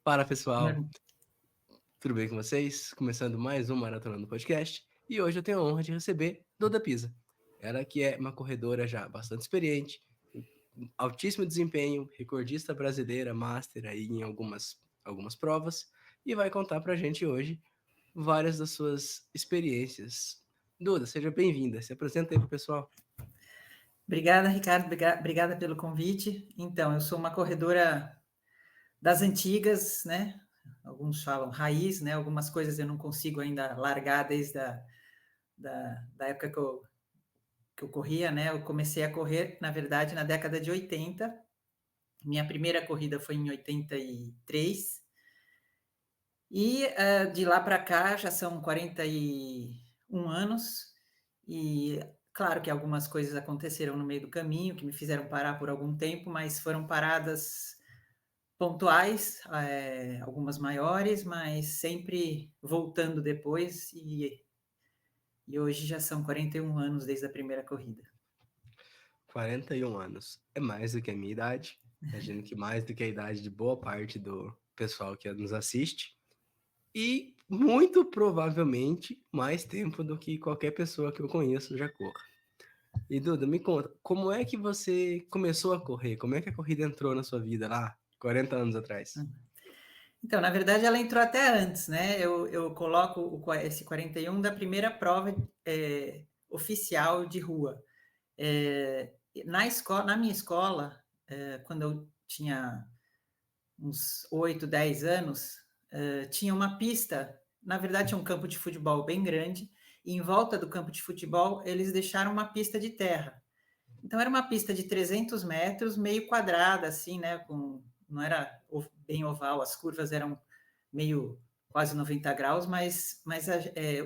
Fala pessoal, tudo bem com vocês? Começando mais um Maratona no Podcast e hoje eu tenho a honra de receber Duda Pisa. Ela que é uma corredora já bastante experiente, altíssimo desempenho, recordista brasileira, master aí em algumas provas e vai contar pra gente hoje várias das suas experiências. Duda, seja bem-vinda, se apresenta aí pro pessoal. Obrigada, Ricardo. Obrigada pelo convite. Então, eu sou uma corredora das antigas, né? Alguns falam raiz, né? Algumas coisas eu não consigo ainda largar desde da época que eu corria, né? Eu comecei a correr, na verdade, na década de 80. Minha primeira corrida foi em 83. De lá para cá já são 41 anos. E claro que algumas coisas aconteceram no meio do caminho que me fizeram parar por algum tempo, mas foram paradas pontuais, algumas maiores, mas sempre voltando depois, e hoje já são 41 anos desde a primeira corrida. 41 anos, é mais do que a minha idade, imagino que mais do que a idade de boa parte do pessoal que nos assiste. E muito provavelmente mais tempo do que qualquer pessoa que eu conheço já corra. E Duda, me conta, como é que você começou a correr? Como é que a corrida entrou na sua vida lá, 40 anos atrás? Então, na verdade, ela entrou até antes, né? Eu coloco esse 41 da primeira prova oficial de rua. Na minha escola, quando eu tinha uns 8, 10 anos, tinha uma pista, na verdade tinha um campo de futebol bem grande, e em volta do campo de futebol eles deixaram uma pista de terra. Então era uma pista de 300 metros, meio quadrada, assim, né? Não era bem oval, as curvas eram meio quase 90 graus, mas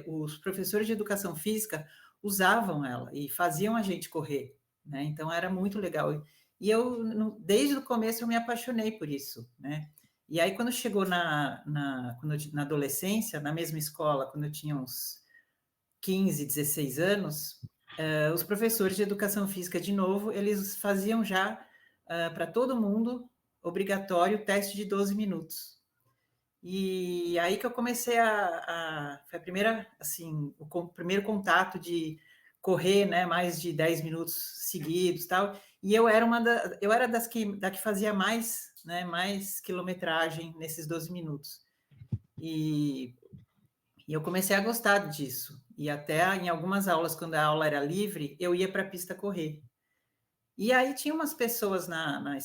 os professores de educação física usavam ela e faziam a gente correr, né? Então era muito legal. E eu, desde o começo, eu me apaixonei por isso, né? E aí, quando chegou na adolescência, na mesma escola, quando eu tinha uns 15, 16 anos, os professores de educação física, de novo, eles faziam já para todo mundo obrigatório o teste de 12 minutos. E aí que eu comecei foi a primeira, assim, o primeiro contato de correr, né, mais de 10 minutos seguidos, tal. E eu era da que fazia mais, né, mais quilometragem nesses 12 minutos. E, e eu comecei a gostar disso. E até em algumas aulas, quando a aula era livre, eu ia para a pista correr. E aí tinha umas pessoas na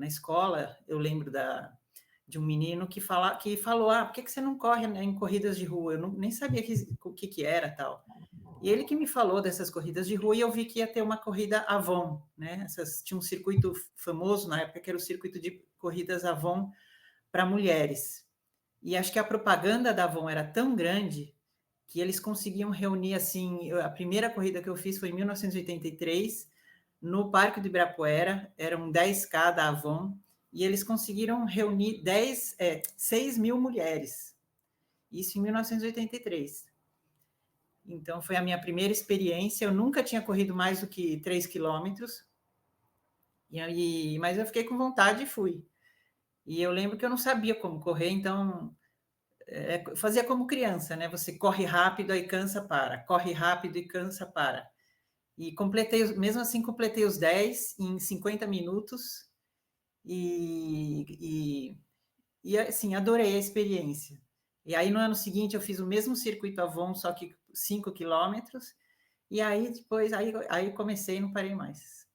escola, eu lembro de um menino que falou, por que você não corre, né, em corridas de rua? Nem sabia o que era tal. E ele que me falou dessas corridas de rua, e eu vi que ia ter uma corrida Avon, né? Tinha um circuito famoso na época, que era o circuito de corridas Avon para mulheres. E acho que a propaganda da Avon era tão grande que eles conseguiam reunir, assim, a primeira corrida que eu fiz foi em 1983, no Parque do Ibirapuera, eram 10K da Avon, e eles conseguiram reunir 6 mil mulheres, isso em 1983. Então, foi a minha primeira experiência, eu nunca tinha corrido mais do que 3 quilômetros, mas eu fiquei com vontade e fui. E eu lembro que eu não sabia como correr, então fazia como criança, né? Você corre rápido, aí cansa, para. Corre rápido e cansa, para. E mesmo assim, completei os 10 em 50 minutos e, assim, adorei a experiência. E aí, no ano seguinte, eu fiz o mesmo circuito Avon, só que 5 quilômetros, e aí depois, aí comecei e não parei mais.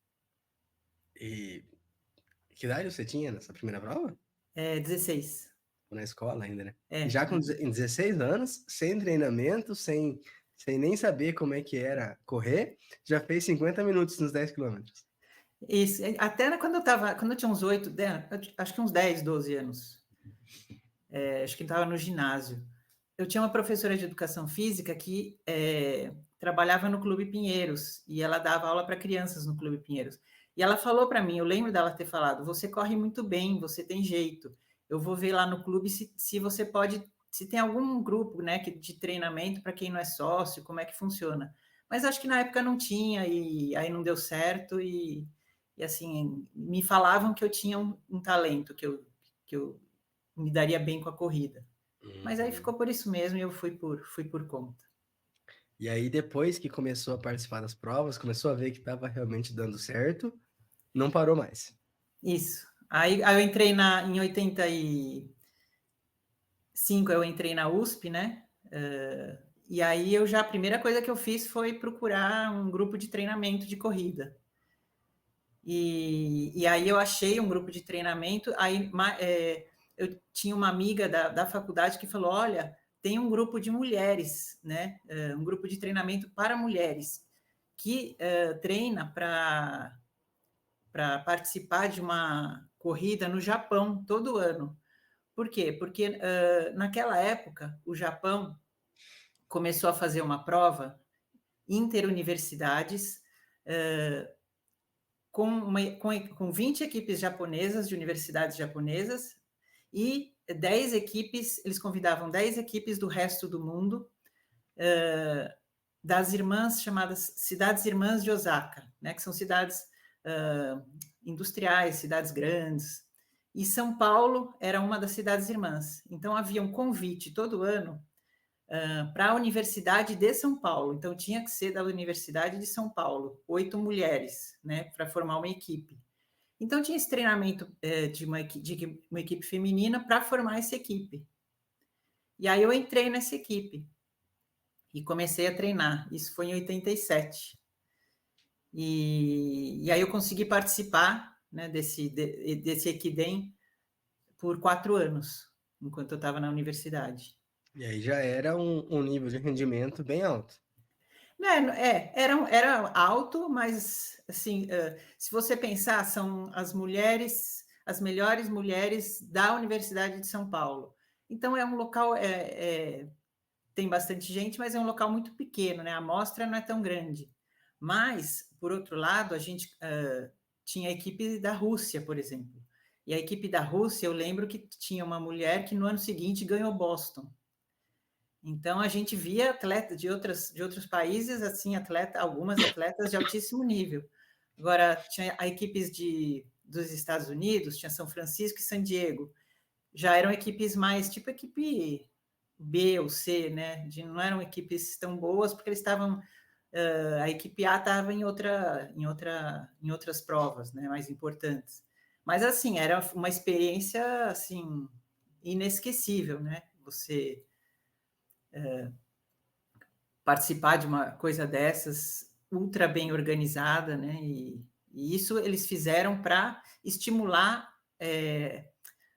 E que idade você tinha nessa primeira prova? 16. Na escola ainda, né? E É, já em 16 anos, sem treinamento, sem nem saber como é que era correr, já fez 50 minutos nos 10 quilômetros. isso. Até quando eu tinha uns 8, acho que uns 10, 12 anos, acho que estava no ginásio. Eu tinha uma professora de educação física que trabalhava no Clube Pinheiros, e ela dava aula para crianças no Clube Pinheiros. E ela falou para mim, eu lembro dela ter falado, você corre muito bem, você tem jeito. Eu vou ver lá no clube se você pode, se tem algum grupo, né, de treinamento para quem não é sócio, como é que funciona. Mas acho que na época não tinha, e aí não deu certo, e assim, me falavam que eu tinha um talento, que eu me daria bem com a corrida. Mas aí Uhum. ficou por isso mesmo e eu fui por conta. E aí, depois que começou a participar das provas, começou a ver que estava realmente dando certo, não parou mais. Isso. Aí eu entrei em 85, eu entrei na USP, né? E aí a primeira coisa que eu fiz foi procurar um grupo de treinamento de corrida. E aí eu achei um grupo de treinamento, eu tinha uma amiga da faculdade que falou, olha, tem um grupo de mulheres, né? Um grupo de treinamento para mulheres, que treina para participar de uma corrida no Japão todo ano. Por quê? Porque naquela época o Japão começou a fazer uma prova interuniversidades com 20 equipes japonesas, de universidades japonesas, e 10 equipes, eles convidavam 10 equipes do resto do mundo, das irmãs chamadas Cidades Irmãs de Osaka, né, que são cidades industriais, cidades grandes. E São Paulo era uma das cidades irmãs. Então havia um convite todo ano para a Universidade de São Paulo. Então tinha que ser da Universidade de São Paulo, 8 mulheres, né, para formar uma equipe. Então tinha esse treinamento de uma equipe feminina para formar essa equipe. E aí eu entrei nessa equipe e comecei a treinar. Isso foi em 87. E aí eu consegui participar, né, desse Equidem por 4 anos, enquanto eu estava na universidade. E aí já era um nível de rendimento bem alto. Era alto, mas assim, se você pensar, são as mulheres, as melhores mulheres da Universidade de São Paulo. Então é um local, tem bastante gente, mas é um local muito pequeno, né? A amostra não é tão grande. Mas, por outro lado, a gente tinha a equipe da Rússia, por exemplo. E a equipe da Rússia, eu lembro que tinha uma mulher que no ano seguinte ganhou Boston. Então a gente via atletas de outros países, assim, algumas atletas de altíssimo nível. Agora, tinha a equipes dos Estados Unidos, tinha São Francisco e San Diego. Já eram equipes mais, tipo equipe B ou C, né? Não eram equipes tão boas, porque eles estavam. A equipe A estava em outras provas, né, mais importantes. Mas assim, era uma experiência assim inesquecível, né? Você participar de uma coisa dessas, ultra bem organizada, né? E isso eles fizeram para estimular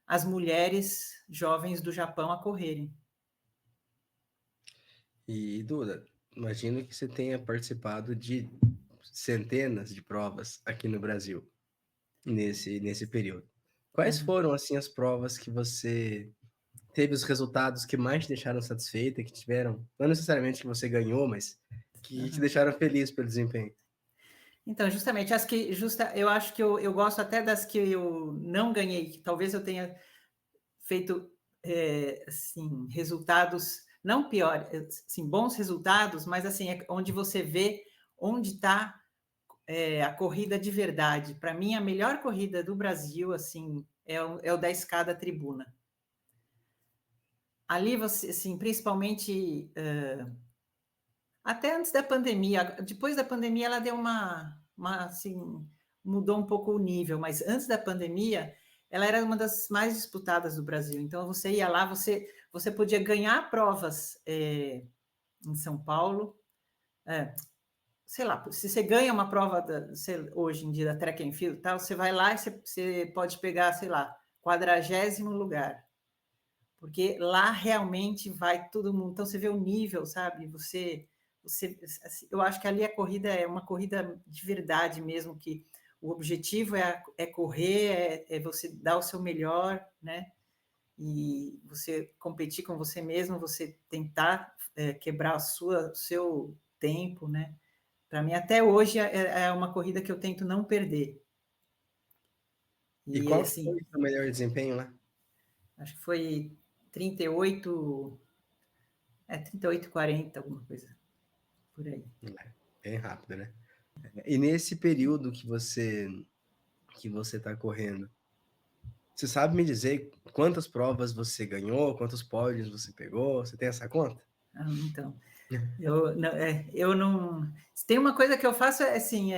as mulheres jovens do Japão a correrem. E, Duda, imagino que você tenha participado de centenas de provas aqui no Brasil, nesse período. Quais Uhum. foram, assim, as provas que você teve os resultados que mais te deixaram satisfeita, que tiveram, não necessariamente que você ganhou, mas que te Uhum. deixaram feliz pelo desempenho? Então, justamente, eu acho que eu gosto até das que eu não ganhei, que talvez eu tenha feito assim, resultados não piores, assim, bons resultados, mas assim, onde você vê onde está a corrida de verdade. Para mim, a melhor corrida do Brasil, assim, é o da escada tribuna. Ali você, assim, principalmente até antes da pandemia, depois da pandemia ela deu assim, mudou um pouco o nível, mas antes da pandemia ela era uma das mais disputadas do Brasil. Então você ia lá, você podia ganhar provas em São Paulo, sei lá, se você ganha uma prova hoje em dia da track and field, tal, você vai lá e você pode pegar, sei lá, 40º lugar, porque lá realmente vai todo mundo. Então você vê o nível, sabe? Assim, eu acho que ali a corrida é uma corrida de verdade mesmo, que o objetivo é correr, é você dar o seu melhor, né? E você competir com você mesmo, você tentar quebrar o seu tempo, né? Para mim, até hoje, é uma corrida que eu tento não perder. E E, qual foi assim, o seu melhor desempenho lá? acho que foi 38, 38, 40, alguma coisa por aí. Bem rápido, né? E nesse período que você está correndo, Você sabe me dizer quantas provas você ganhou, quantos pódios você pegou? Você tem essa conta? Então, eu não. Se tem uma coisa que eu faço é assim,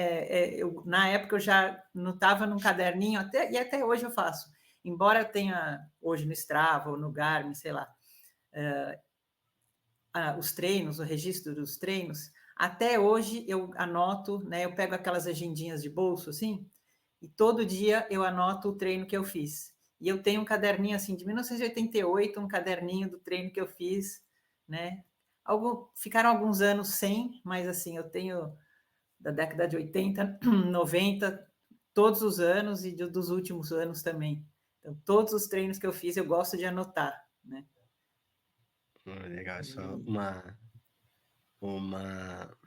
na época eu já notava num caderninho, e até hoje eu faço. Embora eu tenha hoje no Strava ou no Garmin, sei lá, os treinos, o registro dos treinos, até hoje eu anoto, né? Eu pego aquelas agendinhas de bolso, assim, e todo dia eu anoto o treino que eu fiz. E eu tenho um caderninho, assim, de 1988, um caderninho do treino que eu fiz, né? Ficaram alguns anos sem, mas, assim, eu tenho da década de 80, 90, todos os anos e dos últimos anos também. Então, todos os treinos que eu fiz, eu gosto de anotar, né? Legal, é só E, uma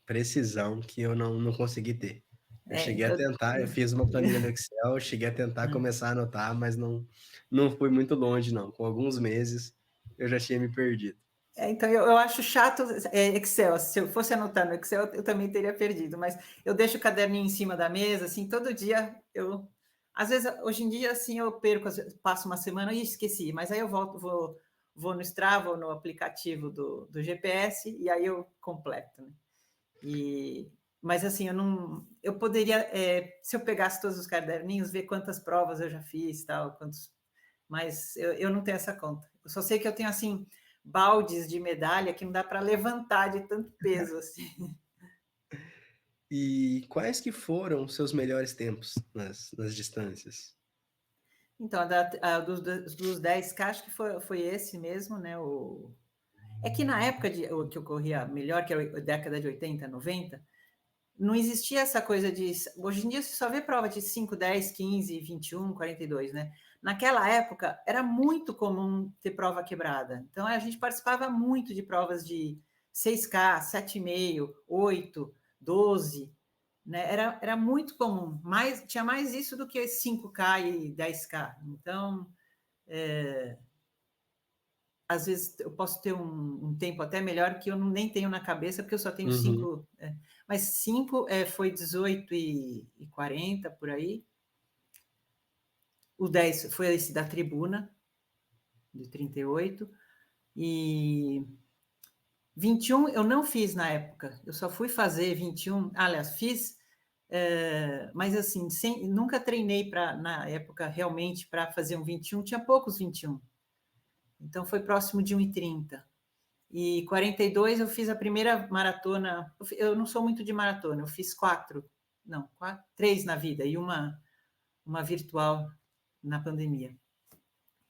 precisão que eu não consegui ter. Eu cheguei a então, tentar, eu fiz uma planilha no Excel, eu cheguei a tentar começar a anotar, mas não fui muito longe, não. Com alguns meses, eu já tinha me perdido. então eu acho chato Excel. Se eu fosse anotar no Excel, eu também teria perdido, mas eu deixo o caderninho em cima da mesa, assim, todo dia eu. Às vezes, hoje em dia, assim, eu perco, passo uma semana e esqueci, mas aí eu volto, vou no Strava ou no aplicativo do GPS e aí eu completo, né? Mas assim, eu poderia, se eu pegasse todos os caderninhos, ver quantas provas eu já fiz, tal, mas eu não tenho essa conta. Eu só sei que eu tenho assim baldes de medalha que não dá para levantar de tanto peso assim. E quais que foram os seus melhores tempos nas distâncias? Então, dos 10K, acho que foi esse mesmo, né? É que na época que eu corria melhor, que era a década de 80, 90, não existia essa coisa de. Hoje em dia você só vê prova de 5, 10, 15, 21, 42, né? Naquela época era muito comum ter prova quebrada. Então a gente participava muito de provas de 6K, 7,5, 8, 12, né? Era muito comum. Tinha mais isso do que 5K e 10K. Então, às vezes eu posso ter um tempo até melhor que eu nem tenho na cabeça, porque eu só tenho Uhum. 5. Mas 5 foi 18 e 40 por aí. O 10 foi esse da tribuna, de 38. E 21 eu não fiz na época. Eu só fui fazer 21. Aliás, fiz, mas assim, nunca treinei na época realmente para fazer um 21. Tinha poucos 21. Então foi próximo de 1,30. E 42 eu fiz a primeira maratona. Eu não sou muito de maratona, eu fiz 3 na vida e uma virtual na pandemia.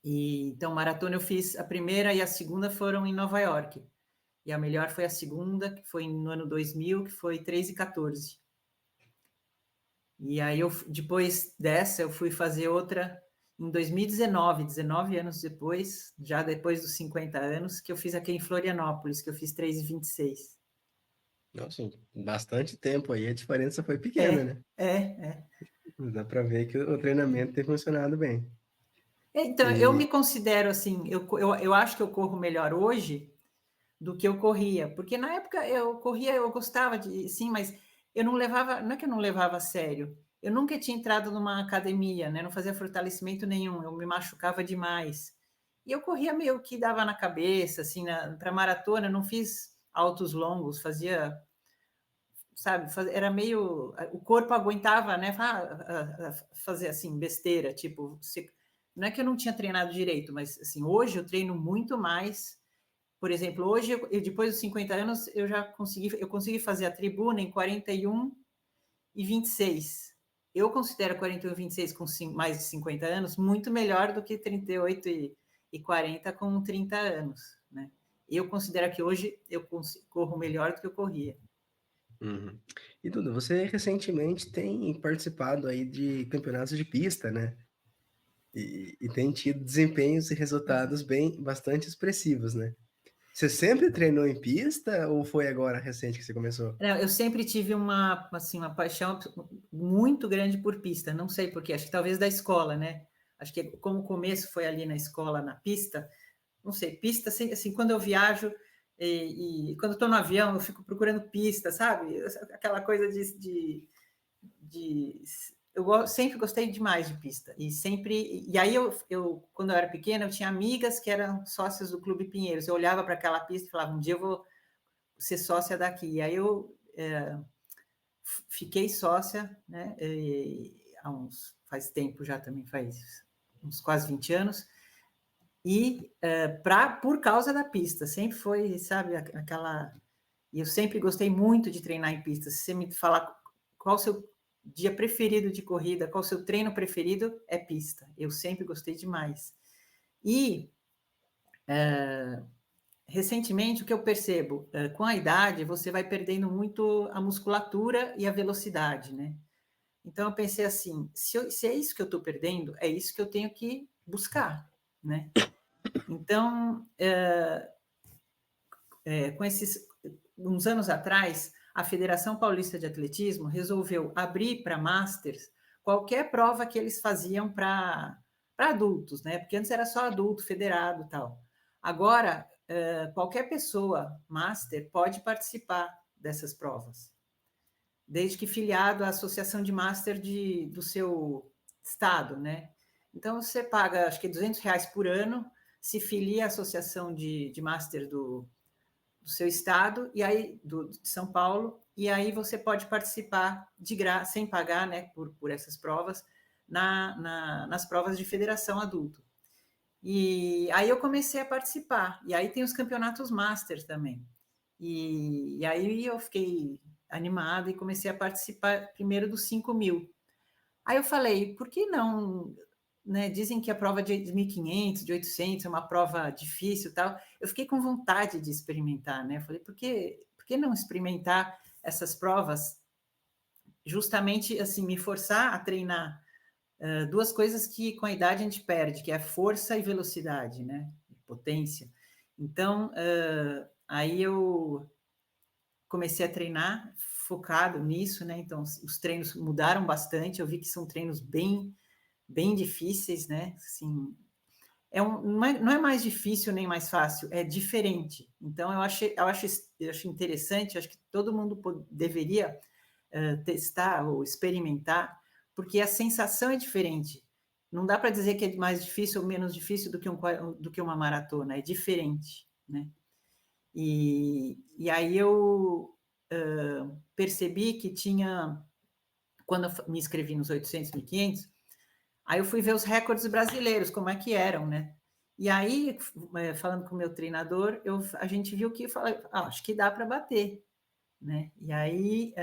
Então, maratona eu fiz a primeira e a segunda foram em Nova York. E a melhor foi a segunda, que foi no ano 2000, que foi 3,14. E aí, depois dessa, eu fui fazer outra em 2019, 19 anos depois, já depois dos 50 anos, que eu fiz aqui em Florianópolis, que eu fiz 3,26. Nossa, bastante tempo aí, a diferença foi pequena, É, né? é. Dá para ver que o treinamento tem funcionado bem. Então, eu me E considero assim, eu acho que eu corro melhor hoje do que eu corria, porque na época eu corria, eu gostava de, sim, mas eu não levava, não é que eu não levava a sério, eu nunca tinha entrado numa academia, né? Não fazia fortalecimento nenhum, eu me machucava demais. E eu corria meio que dava na cabeça, assim, para maratona, eu não fiz altos longos, fazia, sabe, era meio, o corpo aguentava, né, fazer assim, besteira, tipo, não é que eu não tinha treinado direito, mas assim, hoje eu treino muito mais. Por exemplo, hoje, depois dos 50 anos, eu consegui fazer a tribuna em 41 e 26. Eu considero 41 e 26 com mais de 50 anos muito melhor do que 38 e 40 com 30 anos, né? Eu considero que hoje eu corro melhor do que eu corria. Uhum. E Duda, você recentemente tem participado aí de campeonatos de pista, né? E tem tido desempenhos e resultados bastante expressivos, né? Você sempre treinou em pista ou foi agora recente que você começou? Eu sempre tive uma paixão muito grande por pista, não sei porquê, acho que talvez da escola, né? Acho que como o começo foi ali na escola, na pista, não sei, pista, assim, quando eu viajo e quando estou no avião, eu fico procurando pista, sabe? Aquela coisa de sempre gostei demais de pista. E aí quando eu era pequena, eu tinha amigas que eram sócias do Clube Pinheiros. Eu olhava para aquela pista e falava, um dia eu vou ser sócia daqui. E aí eu fiquei sócia, né? Faz tempo já também, faz uns quase 20 anos. E por causa da pista, sempre foi, sabe, aquela... E eu sempre gostei muito de treinar em pista. Se você me falar qual o seu dia preferido de corrida, qual o seu treino preferido, é pista. Eu sempre gostei demais. E recentemente, o que eu percebo, com a idade, você vai perdendo muito a musculatura e a velocidade, né? Então, eu pensei assim, se é isso que eu estou perdendo, é isso que eu tenho que buscar, né? Então, uns anos atrás, a Federação Paulista de Atletismo resolveu abrir para Masters qualquer prova que eles faziam para adultos, né? Porque antes era só adulto, federado e tal. Agora, qualquer pessoa Master pode participar dessas provas, desde que filiado à Associação de Master do seu estado, né? Então, você paga, acho que R$ 200 por ano, se filia à Associação de Master do seu estado, e aí de São Paulo, e aí você pode participar de graça, sem pagar, né, por essas provas, nas provas de federação adulto. E aí eu comecei a participar, e aí tem os campeonatos Masters também. E aí eu fiquei animada e comecei a participar primeiro dos 5.000. Aí eu falei, por que não, né? Dizem que a prova de 1.500, de 800 é uma prova difícil e tal. Eu fiquei com vontade de experimentar, né? Eu falei, por que não experimentar essas provas? Justamente, assim, me forçar a treinar duas coisas que com a idade a gente perde, que é força e velocidade, né? Potência. Então, aí eu comecei a treinar focado nisso, né? Então, os treinos mudaram bastante. Eu vi que são treinos bem difíceis, né? Assim, não é mais difícil nem mais fácil, é diferente. Então, eu acho interessante, acho que todo mundo deveria testar ou experimentar, porque a sensação é diferente. Não dá para dizer que é mais difícil ou menos difícil do que uma maratona, é diferente, né? E aí eu percebi que quando eu me inscrevi nos 800, 1.500, aí eu fui ver os recordes brasileiros, como é que eram, né? E aí, falando com o meu treinador, a gente viu que, acho que dá para bater, né? E aí,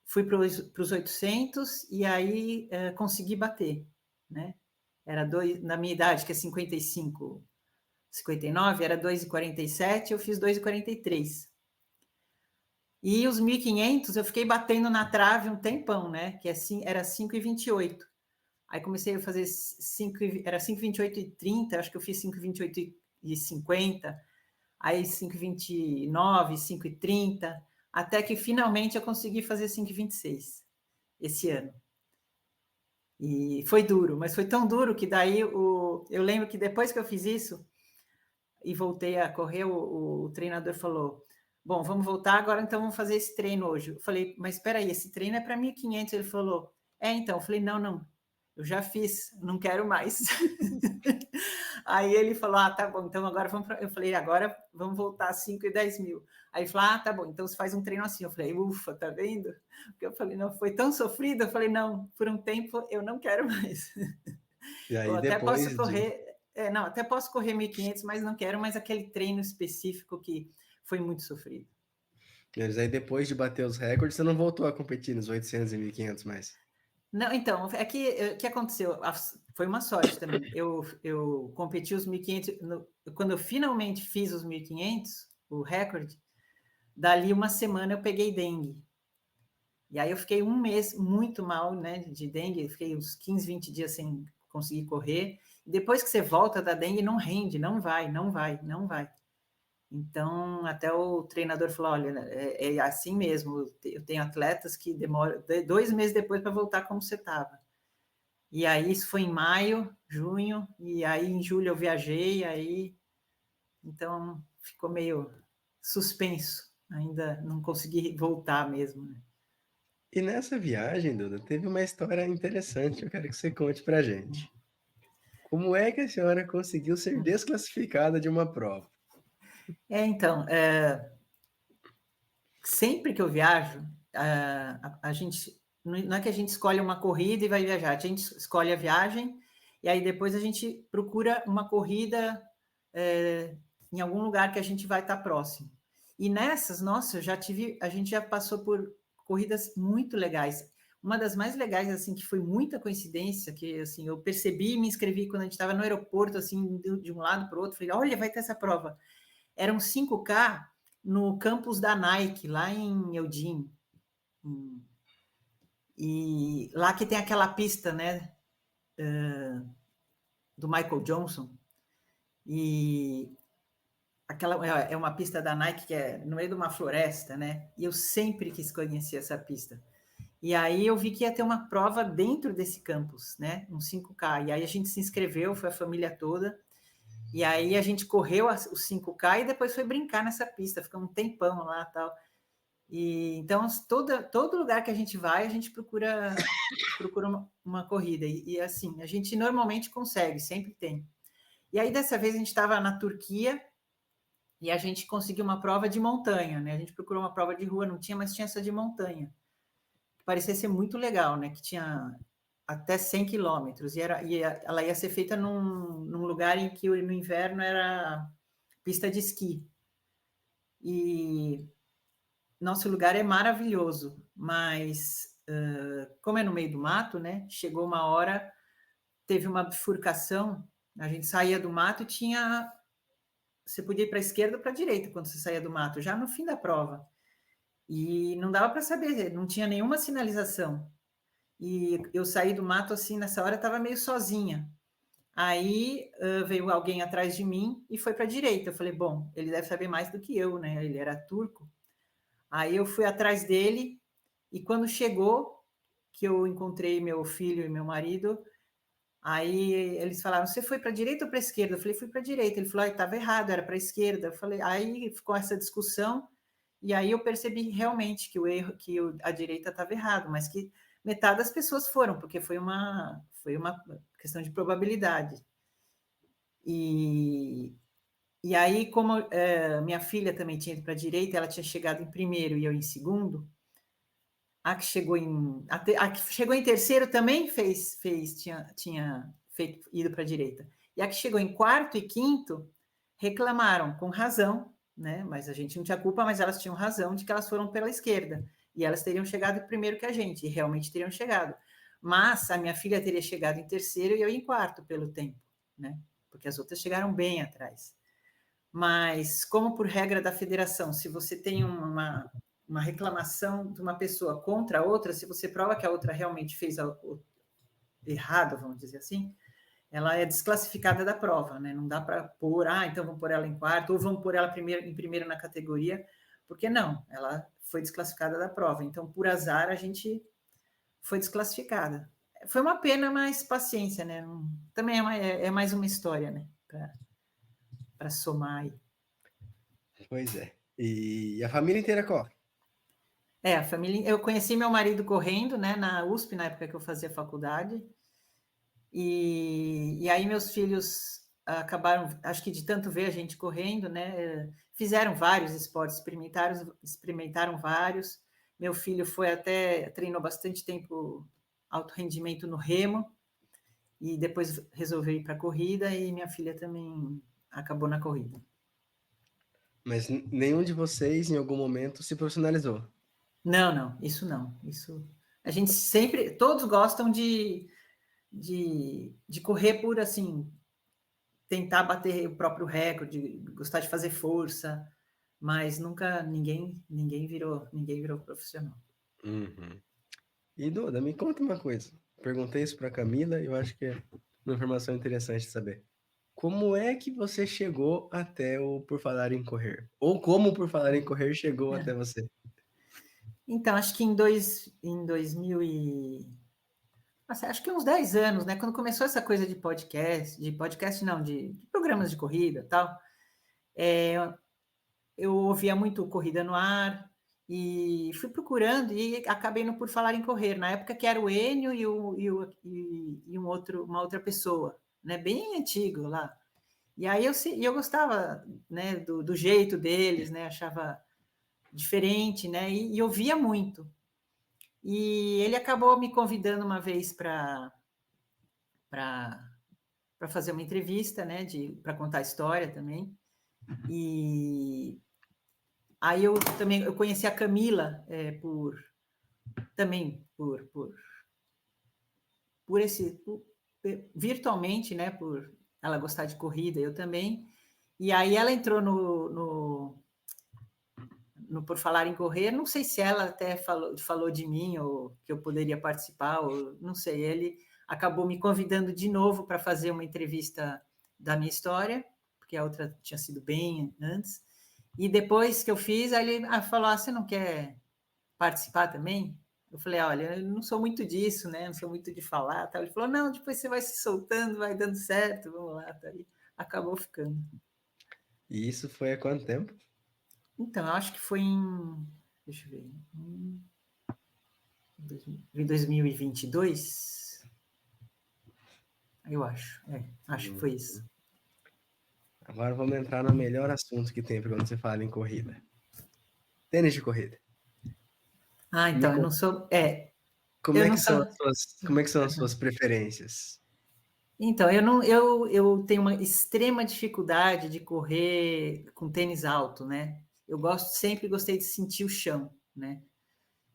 fui para os 800 e aí consegui bater, né? Na minha idade, que é 55, 59, era 2,47, eu fiz 2,43. E os 1.500 eu fiquei batendo na trave um tempão, né? Que era 5,28. Aí comecei a fazer era 5,28,30, acho que eu fiz 5,28,50, aí 5,29, 5,30, até que finalmente eu consegui fazer 5,26 esse ano. E foi duro, mas foi tão duro que daí eu lembro que depois que eu fiz isso e voltei a correr, o treinador falou: bom, vamos voltar agora, então vamos fazer esse treino hoje. Eu falei, mas espera aí, esse treino é para 1.500. Ele falou, então. Eu falei, não, eu já fiz, não quero mais. Aí ele falou, tá bom, então agora vamos Eu falei, agora vamos voltar a 5 e 10 mil. Aí ele falou, tá bom, então você faz um treino assim. Eu falei, ufa, tá vendo? Porque eu falei, não, foi tão sofrido. Eu falei, não, por um tempo eu não quero mais. E Eu aí, até posso depois de. correr... não, até posso correr 1.500, mas não quero mais aquele treino específico que foi muito sofrido. Mas aí, depois de bater os recordes, você não voltou a competir nos 800 e 1.500 mais. Não, então, é que o que aconteceu? Foi uma sorte também. Eu competi os 1.500, quando eu finalmente fiz os 1.500, o recorde, dali uma semana eu peguei dengue. E aí eu fiquei um mês muito mal, né, de dengue, fiquei uns 15, 20 dias sem conseguir correr. Depois que você volta da dengue, não rende, não vai. Então, até o treinador falou, olha, é assim mesmo, eu tenho atletas que demoram 2 meses depois para voltar como você estava. E aí isso foi em maio, junho, e aí em julho eu viajei, aí então ficou meio suspenso, ainda não consegui voltar mesmo, né? E nessa viagem, Duda, teve uma história interessante que eu quero que você conte pra gente. Como é que a senhora conseguiu ser desclassificada de uma prova? Então, sempre que eu viajo, a gente não é que a gente escolhe uma corrida e vai viajar, a gente escolhe a viagem e aí depois a gente procura uma corrida em algum lugar que a gente vai estar próximo. E nessas, nossa, a gente já passou por corridas muito legais. Uma das mais legais, assim, que foi muita coincidência, que assim, eu percebi e me inscrevi quando a gente estava no aeroporto, assim, de um lado para o outro, falei, olha, vai ter essa prova. Era um 5K no campus da Nike, lá em Eugene. E lá que tem aquela pista, né, do Michael Johnson. E aquela é uma pista da Nike que é no meio de uma floresta, né? E eu sempre quis conhecer essa pista. E aí eu vi que ia ter uma prova dentro desse campus, né? Um 5K. E aí a gente se inscreveu, foi a família toda. E aí a gente correu os 5K e depois foi brincar nessa pista. Ficamos um tempão lá e tal. E então todo lugar que a gente vai, a gente procura uma corrida. E assim, a gente normalmente consegue, sempre tem. E aí dessa vez a gente estava na Turquia e a gente conseguiu uma prova de montanha, né? A gente procurou uma prova de rua, não tinha, mas tinha essa de montanha. Parecia ser muito legal, né? Que tinha até 100 quilômetros ela ia ser feita num lugar em que no inverno era pista de esqui. E nosso lugar é maravilhoso, mas como é no meio do mato, né? Chegou uma hora, teve uma bifurcação, a gente saía do mato e tinha. Você podia ir para a esquerda ou para a direita quando você saía do mato, já no fim da prova. E não dava para saber, não tinha nenhuma sinalização. E eu saí do mato assim, nessa hora estava meio sozinha. Aí veio alguém atrás de mim e foi para a direita. Eu falei, bom, ele deve saber mais do que eu, né? Ele era turco. Aí eu fui atrás dele e quando chegou, que eu encontrei meu filho e meu marido, aí eles falaram, você foi para a direita ou para a esquerda? Eu falei, fui para a direita. Ele falou, estava errado, era para a esquerda. Eu falei, aí ficou essa discussão e aí eu percebi realmente que a direita estava errado, mas que metade das pessoas foram, porque foi uma questão de probabilidade. E aí, como minha filha também tinha ido para a direita, ela tinha chegado em primeiro e eu em segundo, a que chegou em terceiro também tinha ido para a direita. E a que chegou em quarto e quinto reclamaram, com razão, né? Mas a gente não tinha culpa, mas elas tinham razão de que elas foram pela esquerda. E elas teriam chegado primeiro que a gente, e realmente teriam chegado. Mas a minha filha teria chegado em terceiro e eu em quarto pelo tempo, né? Porque as outras chegaram bem atrás. Mas, como por regra da federação, se você tem uma reclamação de uma pessoa contra a outra, se você prova que a outra realmente fez o errado, vamos dizer assim, ela é desclassificada da prova, né? Não dá para pôr, então vamos pôr ela em quarto, ou vamos pôr ela em primeiro na categoria, porque não, ela foi desclassificada da prova. Então, por azar, a gente foi desclassificada. Foi uma pena, mas paciência, né? Também é mais uma história, né? Para somar aí. Pois é. E a família inteira corre. A família. Eu conheci meu marido correndo, né, na USP, na época que eu fazia faculdade. E aí meus filhos acabaram, acho que de tanto ver a gente correndo, né, fizeram vários esportes, experimentaram vários. Meu filho treinou bastante tempo alto rendimento no remo e depois resolveu ir para a corrida e minha filha também acabou na corrida. Mas nenhum de vocês, em algum momento, se profissionalizou. Não, isso não. Isso a gente sempre, todos gostam de correr por assim, tentar bater o próprio recorde, gostar de fazer força, mas nunca ninguém virou profissional. Uhum. E Duda, me conta uma coisa. Perguntei isso para Camila e eu acho que é uma informação interessante de saber. Como é que você chegou até o Por Falar em Correr? Ou como o Por Falar em Correr chegou até você? Então, acho que em 2000 acho que uns 10 anos, né? Quando começou essa coisa de podcast não, de programas de corrida e tal, eu ouvia muito Corrida no Ar, E fui procurando e acabei no Por Falar em Correr, na época que era o Enio e uma outra pessoa, né, bem antigo lá. E aí eu gostava, né, do jeito deles, né, achava diferente, né, e ouvia muito. E ele acabou me convidando uma vez para fazer uma entrevista, né, para contar a história também. E aí eu conheci a Camila também por virtualmente, né, por ela gostar de corrida, eu também. E aí ela entrou no Por Falar em Correr, não sei se ela até falou de mim, ou que eu poderia participar, ou não sei, ele acabou me convidando de novo para fazer uma entrevista da minha história, porque a outra tinha sido bem antes, e depois que eu fiz, aí ele falou, você não quer participar também? Eu falei, olha, eu não sou muito disso, né, não sou muito de falar, tal. Ele falou, não, depois você vai se soltando, vai dando certo, vamos lá, tá. E acabou ficando. E isso foi há quanto tempo? Então, eu acho que foi deixa eu ver, em 2022, eu acho. Acho que foi isso. Agora vamos entrar no melhor assunto que tem para quando você fala em corrida. Tênis de corrida. Ah, Me então, eu não conta, sou. como Eu é não que são sou. as como é que são as suas preferências? Então, eu não, eu tenho uma extrema dificuldade de correr com tênis alto, né? Sempre gostei de sentir o chão, né?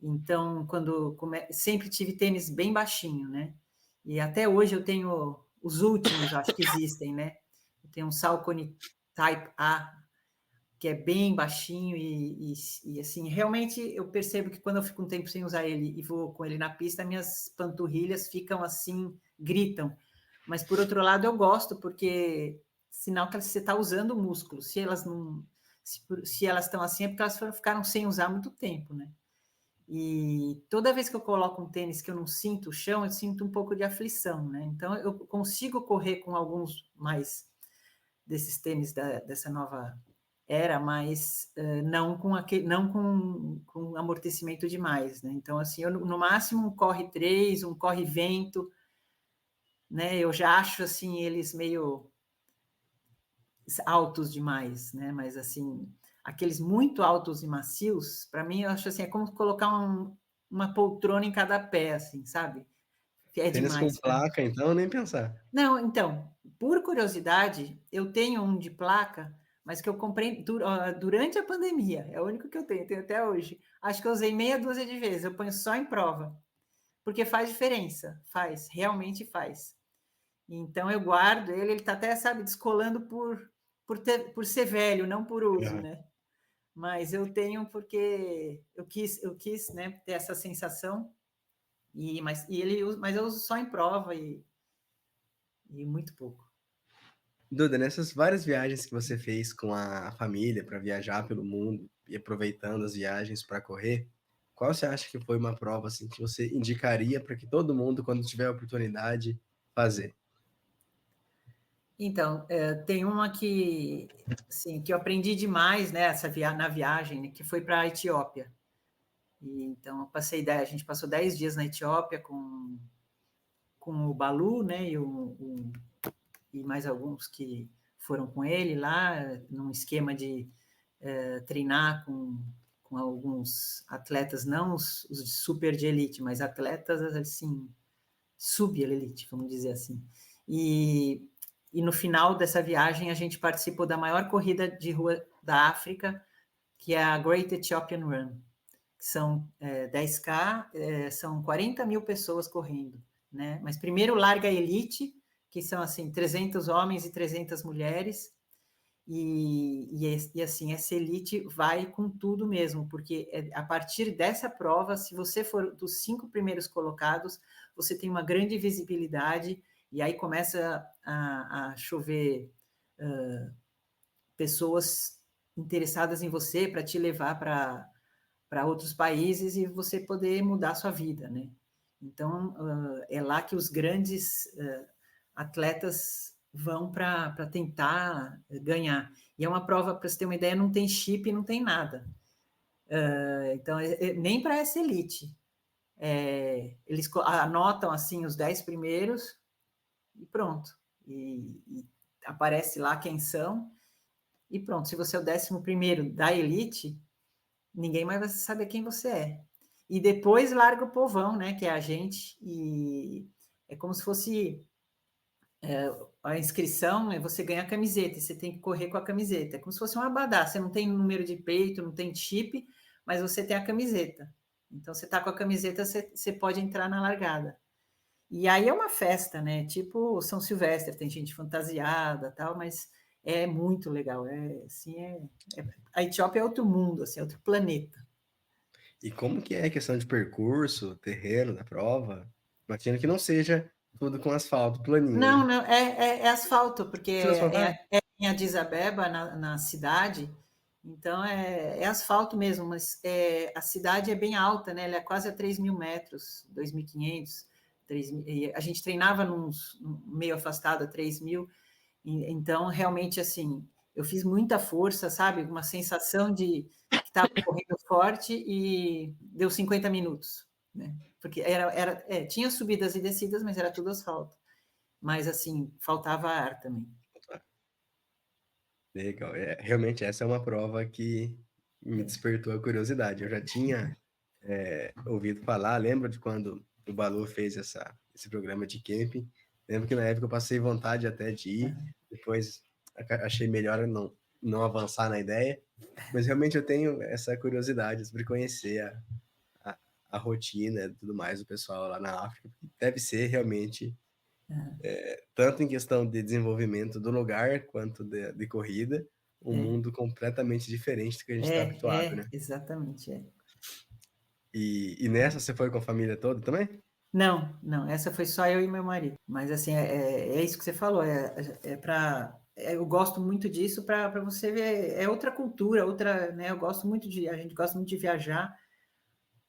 Então, sempre tive tênis bem baixinho, né? E até hoje eu tenho os últimos, acho que existem, né? Eu tenho um Saucony Type A, que é bem baixinho e assim, realmente eu percebo que quando eu fico um tempo sem usar ele e vou com ele na pista, minhas panturrilhas ficam assim, gritam. Mas por outro lado eu gosto, porque sinal que você está usando o músculo. Se elas não, se elas estão assim é porque elas ficaram sem usar muito tempo, né? E toda vez que eu coloco um tênis que eu não sinto o chão, eu sinto um pouco de aflição, né? Então eu consigo correr com alguns mais desses tênis dessa nova era, mas não com amortecimento demais, né? Então, assim, eu no máximo um corre 3, um corre vento, né? Eu já acho, assim, eles meio altos demais, né? Mas, assim, aqueles muito altos e macios, para mim, eu acho assim, é como colocar uma poltrona em cada pé, assim, sabe? É Tênis com demais para mim. placa, então, nem pensar. Não, então, por curiosidade, eu tenho um de placa, mas que eu comprei durante a pandemia. É o único que eu tenho até hoje. Acho que eu usei meia dúzia de vezes, eu ponho só em prova, porque faz diferença, realmente faz. Então eu guardo ele está até, sabe, descolando por ser velho, não por uso, Aham. né? Mas eu tenho porque eu quis, né, ter essa sensação, mas eu uso só em prova e muito pouco. Duda, nessas várias viagens que você fez com a família para viajar pelo mundo e aproveitando as viagens para correr, qual você acha que foi uma prova assim que você indicaria para que todo mundo, quando tiver a oportunidade, fazer? Então, tem uma que, assim, que eu aprendi demais, né, na viagem, né, que foi para a Etiópia. E, então, a gente passou 10 dias na Etiópia com o Balu, né, e mais alguns que foram com ele lá, num esquema de treinar com alguns atletas, não os super de elite, mas atletas, assim, sub-elite, vamos dizer assim. E no final dessa viagem, a gente participou da maior corrida de rua da África, que é a Great Ethiopian Run. São 10K, são 40 mil pessoas correndo, né? Mas primeiro larga a elite, que são assim 300 homens e 300 mulheres, e assim, essa elite vai com tudo mesmo, porque a partir dessa prova, se você for dos 5 primeiros colocados, você tem uma grande visibilidade, e aí começa a chover pessoas interessadas em você para te levar para outros países e você poder mudar a sua vida, né? Então, é lá que os grandes atletas vão para tentar ganhar. E é uma prova, para você ter uma ideia, não tem chip, não tem nada. Então, nem para essa elite. Eles anotam assim os 10 primeiros e pronto. E aparece lá quem são e pronto. Se você é o 11º da elite, ninguém mais vai saber quem você é. E depois larga o povão, né? Que é a gente, e é como se fosse a inscrição, você ganha a camiseta, e você tem que correr com a camiseta. É como se fosse um abadá, você não tem número de peito, não tem chip, mas você tem a camiseta. Então, você está com a camiseta, você pode entrar na largada. E aí é uma festa, né? Tipo São Silvestre, tem gente fantasiada, tal, mas é muito legal. A Etiópia é outro mundo, assim, é outro planeta. E como que é a questão de percurso, terreno da prova? Imagino que não seja tudo com asfalto planinho, Não, né? não, é asfalto, porque Tudo asfaltado? é em Addis Abeba, na cidade, então é asfalto mesmo, mas a cidade é bem alta, né? Ela é quase a 3.000 metros, 2.500, 3.000, e a gente treinava meio afastado a 3.000, então realmente assim, eu fiz muita força, sabe? Uma sensação de que estava correndo forte e deu 50 minutos, né? Porque tinha subidas e descidas, mas era tudo asfalto. Mas, assim, faltava ar também. Legal. Realmente essa é uma prova que me despertou a curiosidade. Eu já tinha ouvido falar, lembro de quando o Balu fez esse programa de camping. Lembro que na época eu passei vontade até de ir, depois achei melhor não avançar na ideia, mas realmente eu tenho essa curiosidade sobre conhecer a, a rotina e tudo mais do pessoal lá na África. Deve ser realmente, tanto em questão de desenvolvimento do lugar quanto de corrida, um mundo completamente diferente do que a gente está habituado, né? Exatamente, é. E nessa você foi com a família toda também? Não, não, essa foi só eu e meu marido. Mas, assim, é isso que você falou, eu gosto muito disso para você ver, é outra cultura, outra, né? A gente gosta muito de viajar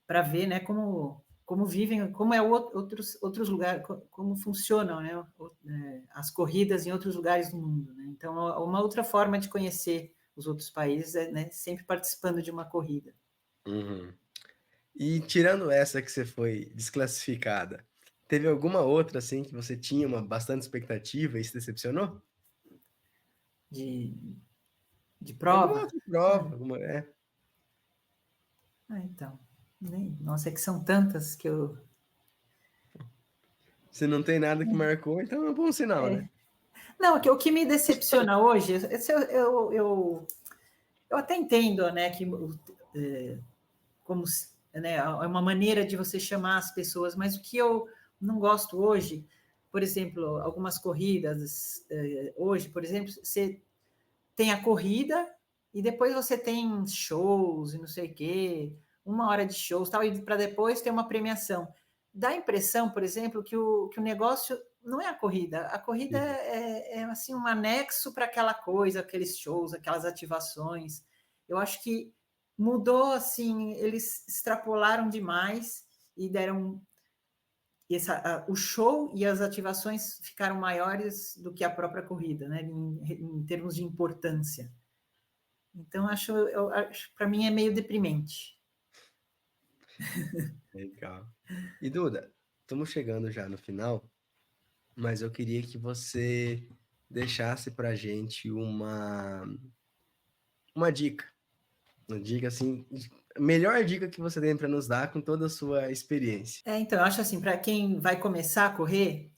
para ver, né, como vivem, como outros lugares, como funcionam, né, as corridas em outros lugares do mundo, né? Então, uma outra forma de conhecer os outros países é, né, sempre participando de uma corrida. Uhum. E tirando essa que você foi desclassificada, teve alguma outra assim que você tinha uma bastante expectativa e se decepcionou? De, de Alguma prova? outra prova? Então, nossa, é que são tantas que eu... Se não tem nada que marcou, então é um bom sinal, né? Não, o que me decepciona hoje, eu até entendo, né, que como, né, é uma maneira de você chamar as pessoas, mas o que eu não gosto hoje, por exemplo, algumas corridas, hoje, por exemplo, você tem a corrida e depois você tem shows e não sei o quê, 1 hora de shows tal, e para depois ter uma premiação. Dá a impressão, por exemplo, que o negócio não é a corrida Uhum. é assim, um anexo para aquela coisa, aqueles shows, aquelas ativações. Eu acho que mudou, assim, eles extrapolaram demais e deram o show e as ativações ficaram maiores do que a própria corrida, né, em termos de importância. Então, eu acho para mim é meio deprimente. Legal. E Duda, estamos chegando já no final, mas eu queria que você deixasse pra gente uma dica. Uma dica assim, a melhor dica que você tem para nos dar com toda a sua experiência. Então, eu acho assim, para quem vai começar a correr,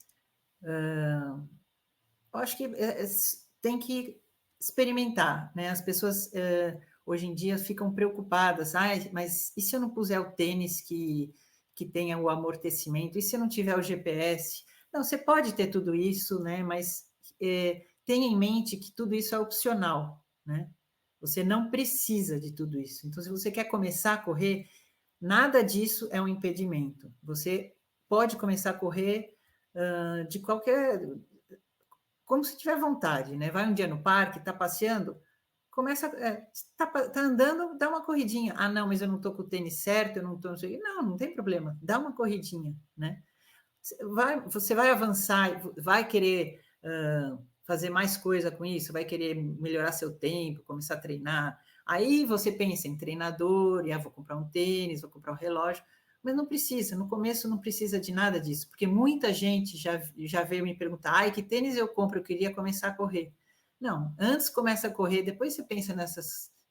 eu acho que tem que experimentar, né? As pessoas hoje em dia ficam preocupadas, mas e se eu não puser o tênis que tenha o amortecimento? E se eu não tiver o GPS? Não, você pode ter tudo isso, né? Mas tenha em mente que tudo isso é opcional, né? Você não precisa de tudo isso. Então, se você quer começar a correr, nada disso é um impedimento. Você pode começar a correr de qualquer, como se tiver vontade, né? Vai um dia no parque, está passeando, começa, tá andando, dá uma corridinha. Ah, não, mas eu não estou com o tênis certo, eu não estou, não tem problema, dá uma corridinha, né? Você vai avançar, vai querer fazer mais coisa com isso, vai querer melhorar seu tempo, começar a treinar, Aí você pensa em treinador, vou comprar um tênis, vou comprar um relógio, mas não precisa, no começo não precisa de nada disso, porque muita gente já veio me perguntar, ai, que tênis eu compro? Eu queria começar a correr. Não, antes começa a correr, depois você pensa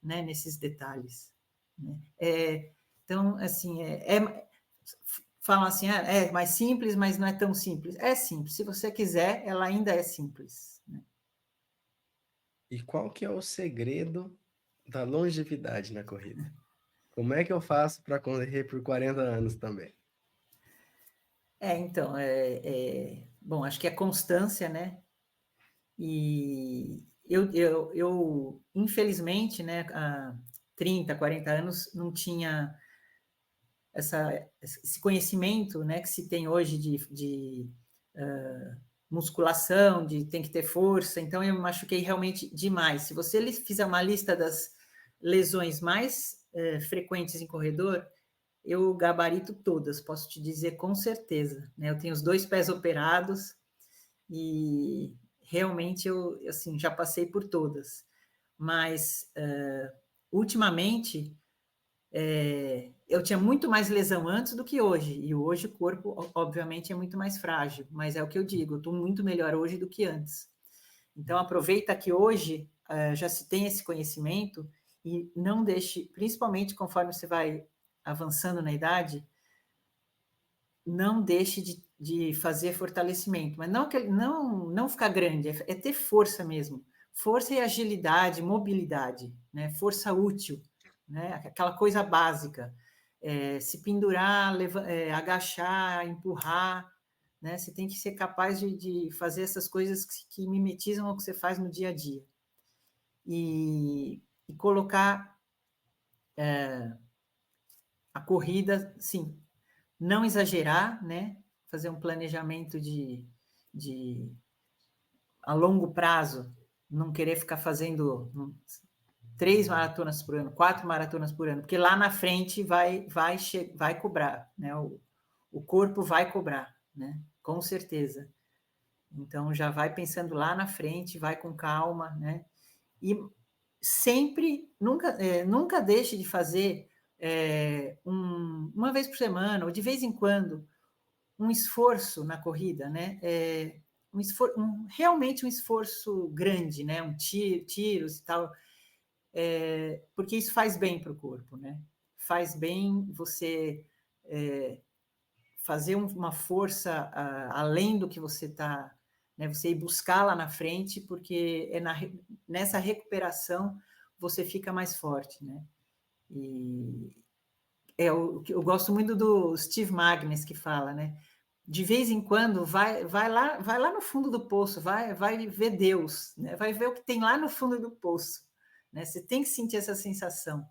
nesses detalhes. Né? Então, assim, falam assim, é mais simples, mas não é tão simples. É simples, se você quiser, ela ainda é simples. Né? E qual que é o segredo da longevidade na corrida? Como é que eu faço para correr por 40 anos também? Então, bom, acho que é constância, né? E eu infelizmente, né, há 30, 40 anos, não tinha esse conhecimento, né, que se tem hoje de musculação, de tem que ter força, então eu me machuquei realmente demais. Se você fizer uma lista das lesões mais frequentes em corredor, eu gabarito todas, posso te dizer com certeza. Né? Eu tenho os 2 pés operados e realmente eu assim, já passei por todas. Mas, ultimamente, eu tinha muito mais lesão antes do que hoje, e hoje o corpo, obviamente, é muito mais frágil, mas é o que eu digo, eu estou muito melhor hoje do que antes. Então, aproveita que hoje já se tem esse conhecimento e não deixe, principalmente conforme você vai avançando na idade, não deixe de fazer fortalecimento, mas não ficar grande, é ter força mesmo, força e agilidade, mobilidade, né? Força útil, né? Aquela coisa básica, se pendurar, agachar, empurrar, né? Você tem que ser capaz de fazer essas coisas que mimetizam o que você faz no dia a dia e colocar a corrida, sim, não exagerar, né? Fazer um planejamento de a longo prazo, não querer ficar fazendo 3 maratonas por ano, 4 maratonas por ano, porque lá na frente vai cobrar, né? O corpo vai cobrar, né? Com certeza. Então já vai pensando lá na frente, vai com calma, né? E sempre, nunca deixe de fazer uma vez por semana, ou de vez em quando, um esforço na corrida, né? Realmente um esforço grande, né? Tiros e tal, porque isso faz bem para o corpo, né? Faz bem você fazer uma força além do que você está, né? Você ir buscar lá na frente, porque nessa recuperação você fica mais forte, né? E eu gosto muito do Steve Magnus que fala, né? De vez em quando vai lá no fundo do poço, vai ver Deus, né? Vai ver o que tem lá no fundo do poço, né? Você tem que sentir essa sensação,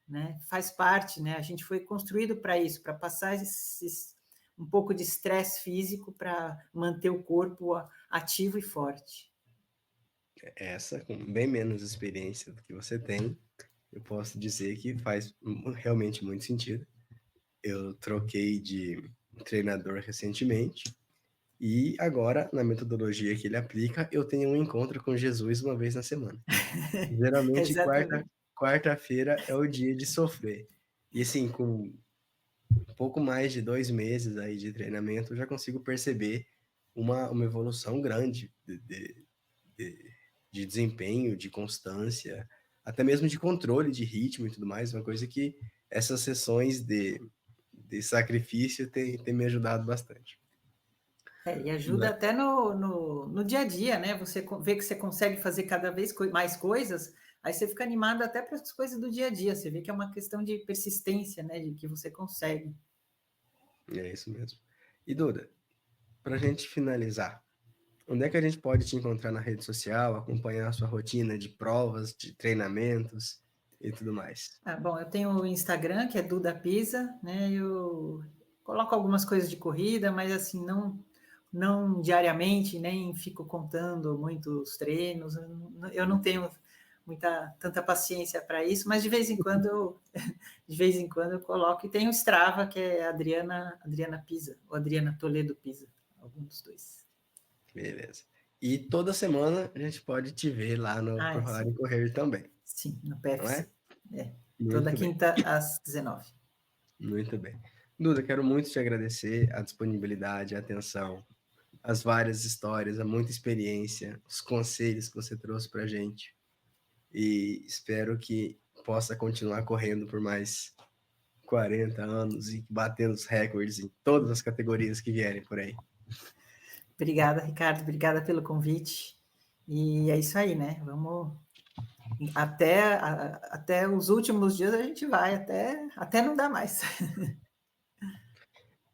né? Faz parte, né? A gente foi construído para isso, para passar um pouco de estresse físico para manter o corpo ativo e forte. Essa, com bem menos experiência do que você tem, eu posso dizer que faz realmente muito sentido. Eu troquei de treinador recentemente e agora, na metodologia que ele aplica, eu tenho um encontro com Jesus uma vez na semana. Geralmente, Exatamente. quarta-feira é o dia de sofrer. E assim, com um pouco mais de 2 meses aí de treinamento, eu já consigo perceber uma evolução grande de, de desempenho, de constância, até mesmo de controle de ritmo e tudo mais, uma coisa que essas sessões de sacrifício tem me ajudado bastante. E ajuda até no dia a dia, né? Você vê que você consegue fazer cada vez mais coisas, aí você fica animado até para as coisas do dia a dia. Você vê que é uma questão de persistência, né? De que você consegue. É isso mesmo. E Duda, para a gente finalizar, onde é que a gente pode te encontrar na rede social, acompanhar a sua rotina de provas, de treinamentos e tudo mais? Bom, eu tenho o Instagram, que é Duda Pisa, né? Eu coloco algumas coisas de corrida, mas assim, não diariamente, nem fico contando muitos treinos. Eu não tenho tanta paciência para isso, mas de vez em quando eu coloco. E tem o Strava, que é Adriana Pisa, ou Adriana Toledo Pisa, algum dos dois. Beleza. E toda semana a gente pode te ver lá no Ah, Por é, Falar sim. em Correr também, Sim, no não é? PFC. É. Toda Muito bem, quinta às 19h. muito bem. Duda, quero muito te agradecer a disponibilidade, a atenção, as várias histórias, a muita experiência, os conselhos que você trouxe pra gente. E espero que possa continuar correndo por mais 40 anos e batendo os recordes em todas as categorias que vierem por aí. Obrigada, Ricardo. Obrigada pelo convite. E é isso aí, né? Vamos até os últimos dias a gente vai, até não dá mais.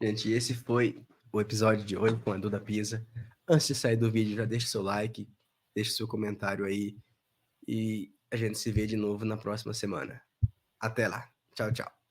Gente, esse foi o episódio de hoje com a Duda Pisa. Antes de sair do vídeo, já deixa seu like, deixa seu comentário aí e a gente se vê de novo na próxima semana. Até lá. Tchau, tchau.